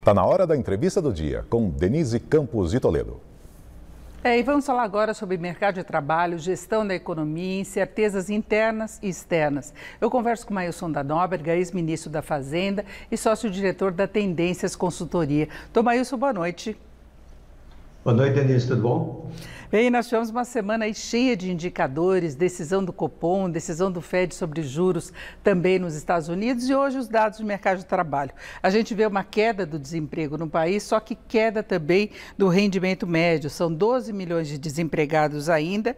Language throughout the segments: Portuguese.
Está na hora da entrevista do dia com Denise Campos de Toledo. E vamos falar agora sobre mercado de trabalho, gestão da economia, incertezas internas e externas. Eu converso com Maílson da Nóbrega, ex-ministro da Fazenda e sócio-diretor da Tendências Consultoria. Dom Maílson, boa noite. Boa noite, Denise, tudo bom? Bem, nós tivemos uma semana aí cheia de indicadores, decisão do Copom, decisão do Fed sobre juros também nos Estados Unidos e hoje os dados do mercado de trabalho. A gente vê uma queda do desemprego no país, só que queda também do rendimento médio. São 12 milhões de desempregados ainda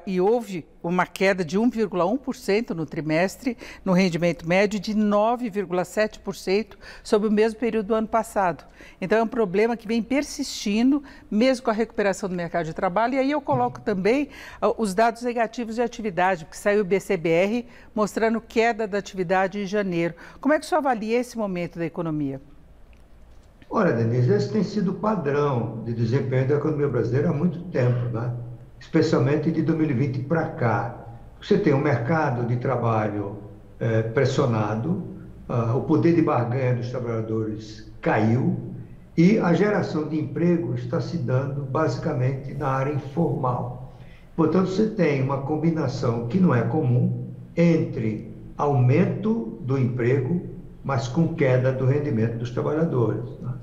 e houve uma queda de 1,1% no trimestre no rendimento médio e de 9,7% sobre o mesmo período do ano passado. Então é um problema que vem persistindo, mesmo com a recuperação do mercado de trabalho. E aí eu coloco também os dados negativos de atividade, porque saiu o BCBR mostrando queda da atividade em janeiro. Como é que o senhor avalia esse momento da economia? Olha, Denise, esse tem sido o padrão de desempenho da economia brasileira há muito tempo, né? Especialmente de 2020 para cá. Você tem um mercado de trabalho pressionado, o poder de barganha dos trabalhadores caiu e a geração de emprego está se dando basicamente na área informal. Portanto, você tem uma combinação que não é comum entre aumento do emprego, mas com queda do rendimento dos trabalhadores, né?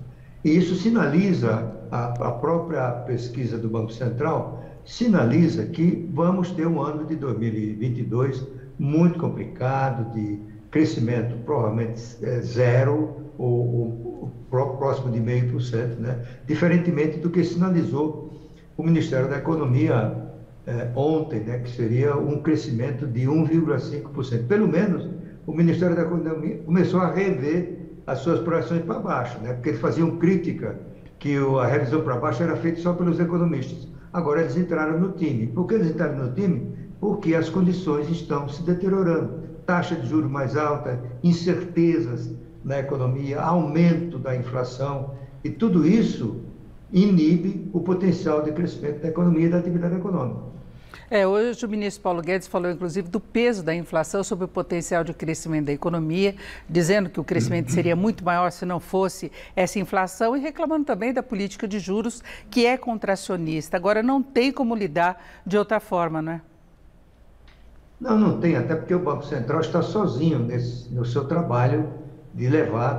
E isso sinaliza, a própria pesquisa do Banco Central sinaliza que vamos ter um ano de 2022 muito complicado, de crescimento provavelmente zero ou próximo de 0,5%, né? Diferentemente do que sinalizou o Ministério da Economia ontem, né? Que seria um crescimento de 1,5%. Pelo menos o Ministério da Economia começou a rever as suas projeções para baixo, né? Porque eles faziam crítica que a revisão para baixo era feita só pelos economistas. Agora eles entraram no time. Por que eles entraram no time? Porque as condições estão se deteriorando. Taxa de juros mais alta, incertezas na economia, aumento da inflação, e tudo isso inibe o potencial de crescimento da economia e da atividade econômica. Hoje o ministro Paulo Guedes falou, inclusive, do peso da inflação sobre o potencial de crescimento da economia, dizendo que o crescimento seria muito maior se não fosse essa inflação e reclamando também da política de juros, que é contracionista. Agora, não tem como lidar de outra forma, não é? Não tem, até porque o Banco Central está sozinho no seu trabalho de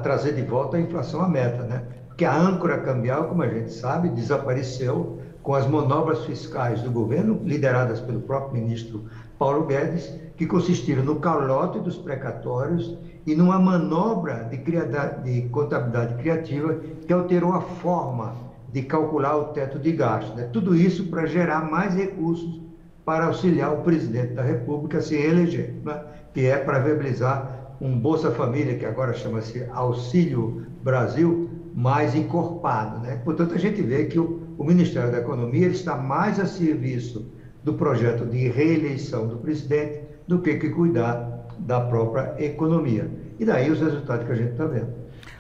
trazer de volta a inflação à meta, né? Porque a âncora cambial, como a gente sabe, desapareceu com as manobras fiscais do governo, lideradas pelo próprio ministro Paulo Guedes, que consistiram no calote dos precatórios e numa manobra de contabilidade criativa que alterou a forma de calcular o teto de gastos, né? Tudo isso para gerar mais recursos para auxiliar o presidente da República a se eleger, né? Que é para viabilizar um Bolsa Família, que agora chama-se Auxílio Brasil, mais encorpado, né? Portanto, a gente vê que o Ministério da Economia ele está mais a serviço do projeto de reeleição do presidente do que cuidar da própria economia. E daí os resultados que a gente está vendo.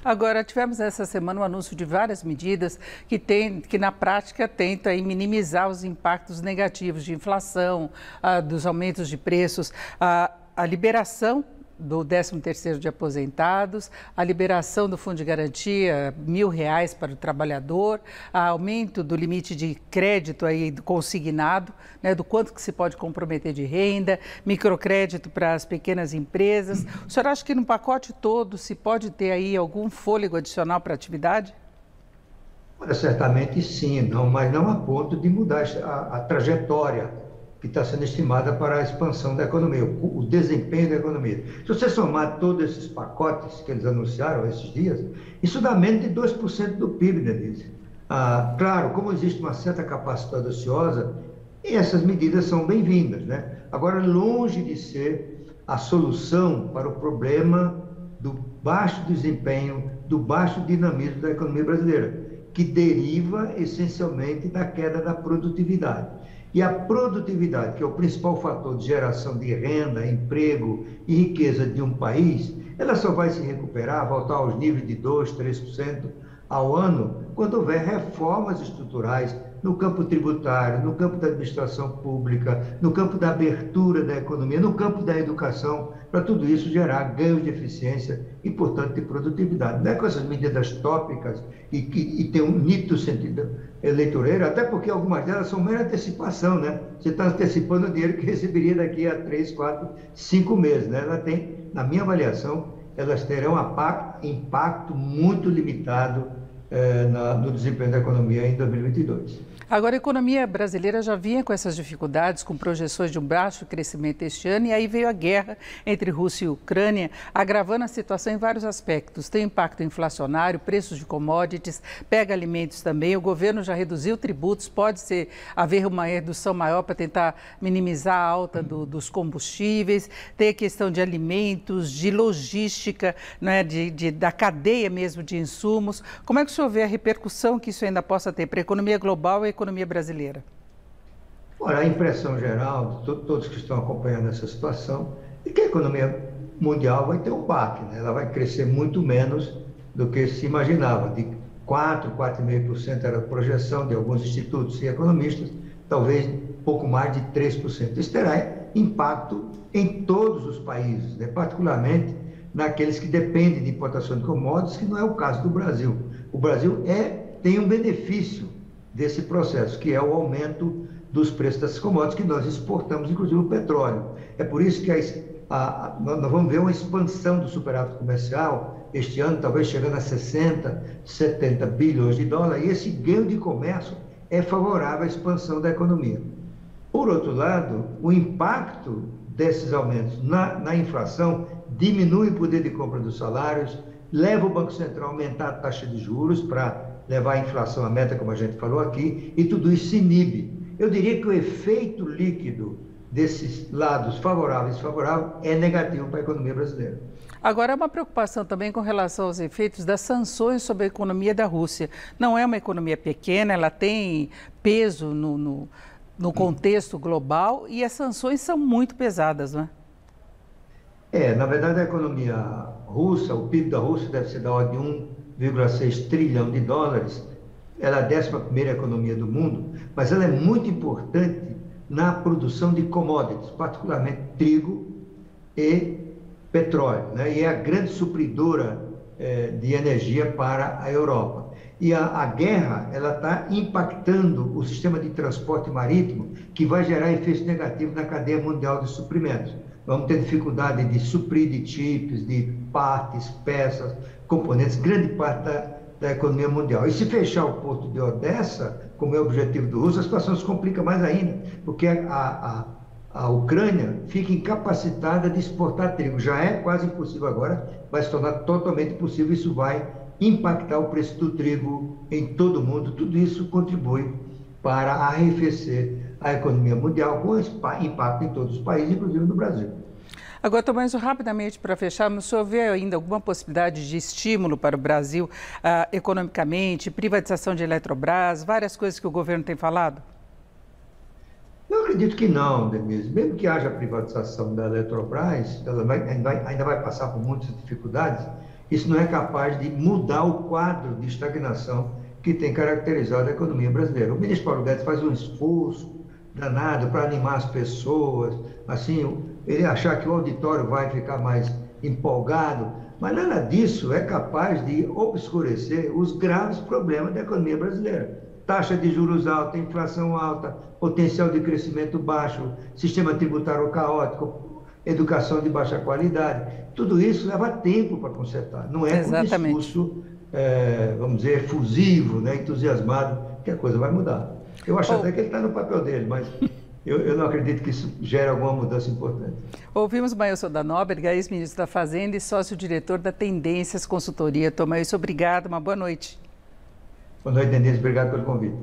Agora, tivemos essa semana o anúncio de várias medidas que na prática tentam aí minimizar os impactos negativos de inflação, dos aumentos de preços, a liberação do 13º de aposentados, a liberação do Fundo de Garantia, R$1.000 para o trabalhador, aumento do limite de crédito aí consignado, né, do quanto que se pode comprometer de renda, microcrédito para as pequenas empresas. O senhor acha que no pacote todo se pode ter aí algum fôlego adicional para a atividade? Olha, certamente sim, mas não a ponto de mudar a trajetória que está sendo estimada para a expansão da economia, o desempenho da economia. Se você somar todos esses pacotes que eles anunciaram esses dias, isso dá menos de 2% do PIB, Denise. Claro, como existe uma certa capacidade ociosa, essas medidas são bem-vindas, né? Agora, longe de ser a solução para o problema do baixo desempenho, do baixo dinamismo da economia brasileira, que deriva essencialmente da queda da produtividade. E a produtividade, que é o principal fator de geração de renda, emprego e riqueza de um país, ela só vai se recuperar, voltar aos níveis de 2%, 3% ao ano, quando houver reformas estruturais no campo tributário, no campo da administração pública, no campo da abertura da economia, no campo da educação, para tudo isso gerar ganhos de eficiência e, portanto, de produtividade. Não é com essas medidas tópicas e tem um nítido sentido eleitoreiro, até porque algumas delas são mera antecipação, né? Você está antecipando o dinheiro que receberia daqui a 3, 4, 5 meses, né? Ela tem, na minha avaliação, elas terão impacto muito limitado no desempenho da economia em 2022. Agora, a economia brasileira já vinha com essas dificuldades, com projeções de um baixo crescimento este ano, e aí veio a guerra entre Rússia e Ucrânia, agravando a situação em vários aspectos. Tem impacto inflacionário, preços de commodities, pega alimentos também. O governo já reduziu tributos, pode haver uma redução maior para tentar minimizar a alta dos combustíveis. Tem a questão de alimentos, de logística, né, da cadeia mesmo de insumos. Como é que o senhor vê a repercussão que isso ainda possa ter para a economia global e a economia brasileira? Olha, a impressão geral de todos que estão acompanhando essa situação é que a economia mundial vai ter um baque, né? Ela vai crescer muito menos do que se imaginava. De 4,5% era a projeção de alguns institutos e economistas, talvez pouco mais de 3%. Isso terá impacto em todos os países, né? Particularmente naqueles que dependem de importação de commodities, que não é o caso do Brasil. O Brasil tem um benefício desse processo, que é o aumento dos preços das commodities que nós exportamos, inclusive o petróleo. É por isso que nós vamos ver uma expansão do superávit comercial este ano, talvez chegando a 60, 70 bilhões de dólares, e esse ganho de comércio é favorável à expansão da economia. Por outro lado, o impacto desses aumentos na inflação diminui o poder de compra dos salários, leva o Banco Central a aumentar a taxa de juros para levar a inflação à meta, como a gente falou aqui, e tudo isso se inibe. Eu diria que o efeito líquido desses lados favoráveis e desfavoráveis é negativo para a economia brasileira. Agora, há uma preocupação também com relação aos efeitos das sanções sobre a economia da Rússia. Não é uma economia pequena, ela tem peso no contexto global e as sanções são muito pesadas, não é? Na verdade, a economia russa, o PIB da Rússia deve ser da ordem de 1,6 trilhão de dólares. Ela é a 11ª economia do mundo, mas ela é muito importante na produção de commodities, particularmente trigo e petróleo, né? E é a grande supridora de energia para a Europa. E a guerra, ela está impactando o sistema de transporte marítimo, que vai gerar efeitos negativos na cadeia mundial de suprimentos. Vamos ter dificuldade de suprir de chips, de partes, peças, componentes, grande parte da economia mundial. E se fechar o porto de Odessa, como é o objetivo do Rússia, a situação se complica mais ainda, porque a Ucrânia fica incapacitada de exportar trigo. Já é quase impossível agora, vai se tornar totalmente impossível. Isso vai impactar o preço do trigo em todo o mundo. Tudo isso contribui para arrefecer a economia mundial, com impacto em todos os países, inclusive no Brasil. Agora, Tomás, rapidamente para fechar, o senhor vê ainda alguma possibilidade de estímulo para o Brasil economicamente, privatização de Eletrobras, várias coisas que o governo tem falado? Eu acredito que não, Denise. Mesmo que haja privatização da Eletrobras, ela ainda vai passar por muitas dificuldades. Isso não é capaz de mudar o quadro de estagnação que tem caracterizado a economia brasileira. O ministro Paulo Guedes faz um esforço danado para animar as pessoas, assim, ele achar que o auditório vai ficar mais empolgado, mas nada disso é capaz de obscurecer os graves problemas da economia brasileira. Taxa de juros alta, inflação alta, potencial de crescimento baixo, sistema tributário caótico, educação de baixa qualidade. Tudo isso leva tempo para consertar. Não é com discurso, vamos dizer, efusivo, né, entusiasmado, que a coisa vai mudar. Eu acho até que ele está no papel dele, mas eu não acredito que isso gere alguma mudança importante. Ouvimos Maílson da Nóbrega, ex-ministro da Fazenda e sócio-diretor da Tendências Consultoria. Tomás, obrigado, uma boa noite. Boa noite, Denise. Obrigado pelo convite.